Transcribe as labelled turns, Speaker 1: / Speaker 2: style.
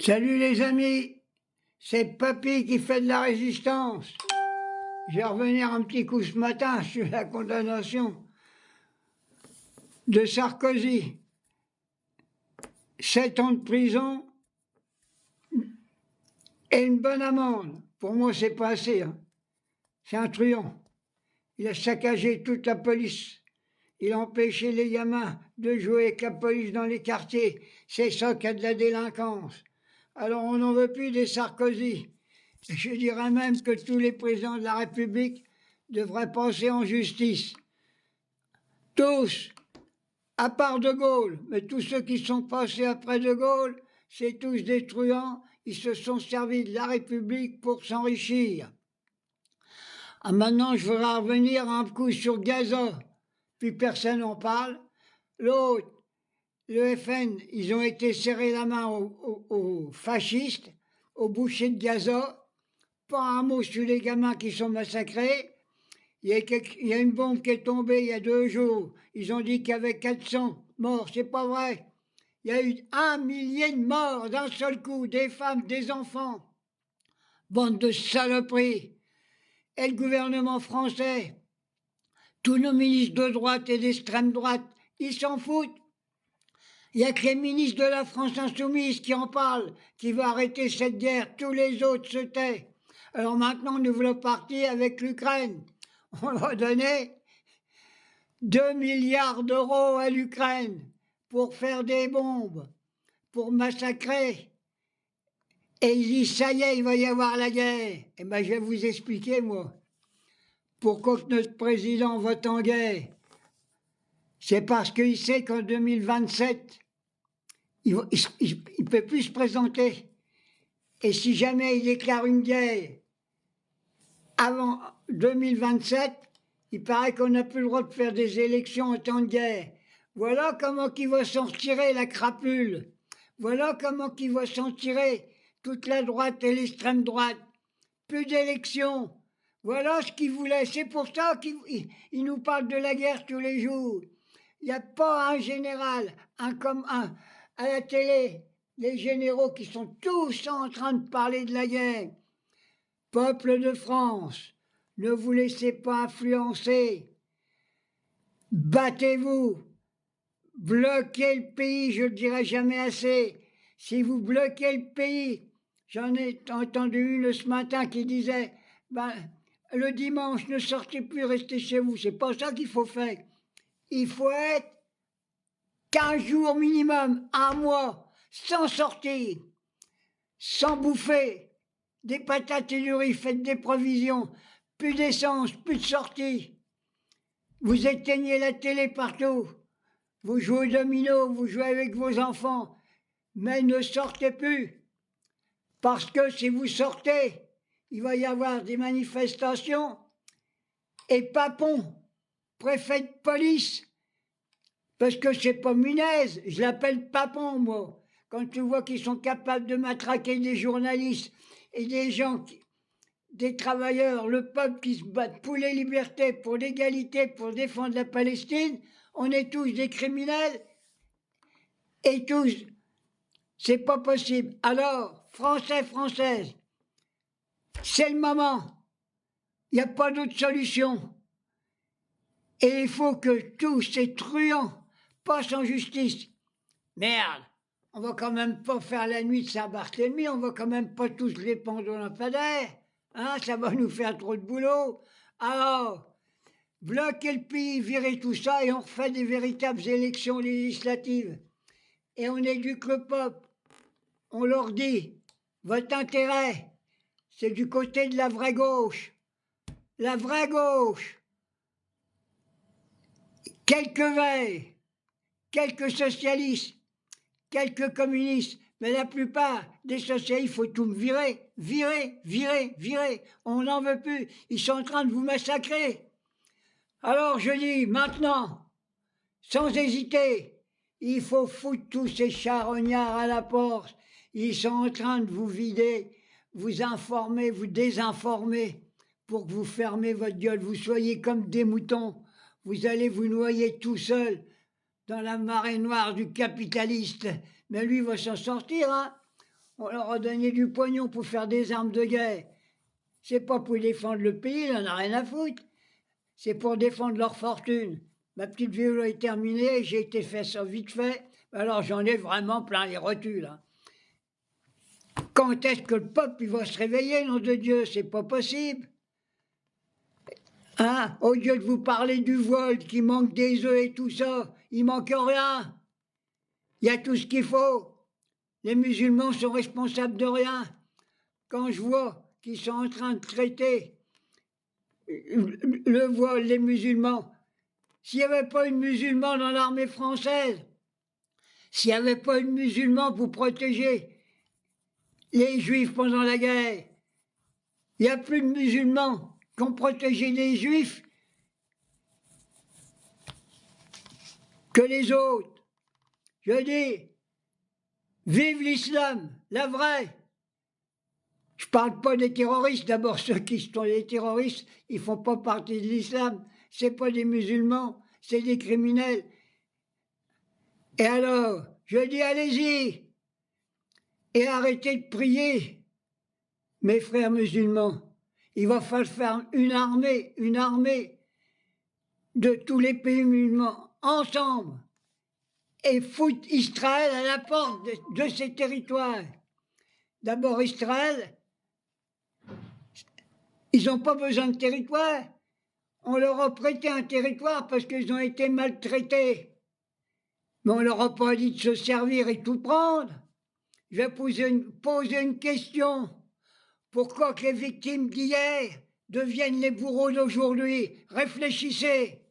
Speaker 1: Salut les amis, c'est Papy qui fait de la résistance. Je vais revenir un petit coup ce matin sur la condamnation de Sarkozy. 7 ans de prison et une bonne amende. Pour moi, c'est pas assez. Hein. C'est un truand. Il a saccagé toute la police. Il a empêché les gamins de jouer avec la police dans les quartiers. C'est ça qui a de la délinquance. Alors on n'en veut plus des Sarkozy. Je dirais même que tous les présidents de la République devraient passer en justice. Tous, à part De Gaulle. Mais tous ceux qui sont passés après De Gaulle, c'est tous des truands. Ils se sont servis de la République pour s'enrichir. Ah, maintenant, je voudrais revenir un coup sur Gaza. Puis personne n'en parle. L'autre, le FN, ils ont été serrés la main aux fascistes, aux bouchers de Gaza. Pas un mot sur les gamins qui sont massacrés. Il y a une bombe qui est tombée il y a 2 jours. Ils ont dit qu'il y avait 400 morts. C'est pas vrai. Il y a eu 1 millier de morts d'un seul coup, des femmes, des enfants. Bande de saloperies. Et le gouvernement français, tous nos ministres de droite et d'extrême droite, ils s'en foutent. Il n'y a que les ministres de la France insoumise qui en parlent, qui veulent arrêter cette guerre. Tous les autres se taisent. Alors maintenant, nous voulons partir avec l'Ukraine. On leur donnait 2 milliards d'euros à l'Ukraine pour faire des bombes, pour massacrer. Et ils disent, ça y est, il va y avoir la guerre. Eh bien, je vais vous expliquer, moi. Pourquoi que notre président vote en guerre? C'est parce qu'il sait qu'en 2027, il ne peut plus se présenter. Et si jamais il déclare une guerre avant 2027, il paraît qu'on n'a plus le droit de faire des élections en temps de guerre. Voilà comment il va s'en tirer, la crapule. Voilà comment il va s'en tirer, toute la droite et l'extrême droite. Plus d'élections. Voilà ce qu'il voulait. C'est pour ça qu'il nous parle de la guerre tous les jours. Il n'y a pas un général, à la télé, les généraux qui sont tous en train de parler de la guerre. Peuple de France, ne vous laissez pas influencer. Battez-vous. Bloquez le pays, je ne le dirai jamais assez. Si vous bloquez le pays, j'en ai entendu une ce matin qui disait, le dimanche, ne sortez plus, restez chez vous. C'est pas ça qu'il faut faire. Il faut être 15 jours minimum, 1 mois, sans sortir, sans bouffer, des patates et du riz, faites des provisions, plus d'essence, plus de sortie. Vous éteignez la télé partout, vous jouez au domino, vous jouez avec vos enfants, mais ne sortez plus. Parce que si vous sortez, il va y avoir des manifestations. Et Papon, préfet de police, parce que c'est pas Munez, je l'appelle Papon, moi. Quand tu vois qu'ils sont capables de matraquer des journalistes et des gens, des travailleurs, le peuple qui se bat pour les libertés, pour l'égalité, pour défendre la Palestine, on est tous des criminels et tous, c'est pas possible. Alors, Français, Françaises, c'est le moment. Il n'y a pas d'autre solution. Et il faut que tous ces truands passent en justice. Merde, on va quand même pas faire la nuit de Saint-Barthélemy, on va quand même pas tous les pendre au lampadaire. Hein, ça va nous faire trop de boulot. Alors, bloquer le pays, virer tout ça et on refait des véritables élections législatives. Et on éduque le peuple. On leur dit, votre intérêt, c'est du côté de la vraie gauche. La vraie gauche. Quelques verts, quelques socialistes, quelques communistes, mais la plupart des socialistes, il faut tout me virer, virer, virer, virer. On n'en veut plus. Ils sont en train de vous massacrer. Alors je dis maintenant, sans hésiter, il faut foutre tous ces charognards à la porte. Ils sont en train de vous vider, vous informer, vous désinformer, pour que vous fermez votre gueule, vous soyez comme des moutons. Vous allez vous noyer tout seul dans la marée noire du capitaliste. Mais lui va s'en sortir, hein. On leur a donné du pognon pour faire des armes de guerre. C'est pas pour défendre le pays, il en a rien à foutre. C'est pour défendre leur fortune. Ma petite vidéo est terminée, j'ai été fait ça vite fait, alors j'en ai vraiment plein les rotules. Hein. Quand est-ce que le peuple il va se réveiller, nom de Dieu? C'est pas possible. Hein? Au lieu de vous parler du vol, qui manque des œufs et tout ça, il manque rien. Il y a tout ce qu'il faut. Les musulmans sont responsables de rien. Quand je vois qu'ils sont en train de traiter le voile, les musulmans, s'il n'y avait pas une musulman dans l'armée française, s'il n'y avait pas une musulman pour protéger les juifs pendant la guerre, il n'y a plus de musulmans qui ont protégé les juifs que les autres. Je dis, vive l'islam, la vraie. Je ne parle pas des terroristes, d'abord ceux qui sont des terroristes, ils ne font pas partie de l'islam, ce pas des musulmans, c'est des criminels. Et alors, je dis allez-y, et arrêtez de prier, mes frères musulmans. Il va falloir faire une armée de tous les pays musulmans, ensemble, et foutre Israël à la porte de ces territoires. D'abord Israël, ils n'ont pas besoin de territoire. On leur a prêté un territoire parce qu'ils ont été maltraités. Mais on leur a pas dit de se servir et tout prendre. Je vais poser une question. Pourquoi que les victimes d'hier deviennent les bourreaux d'aujourd'hui? Réfléchissez.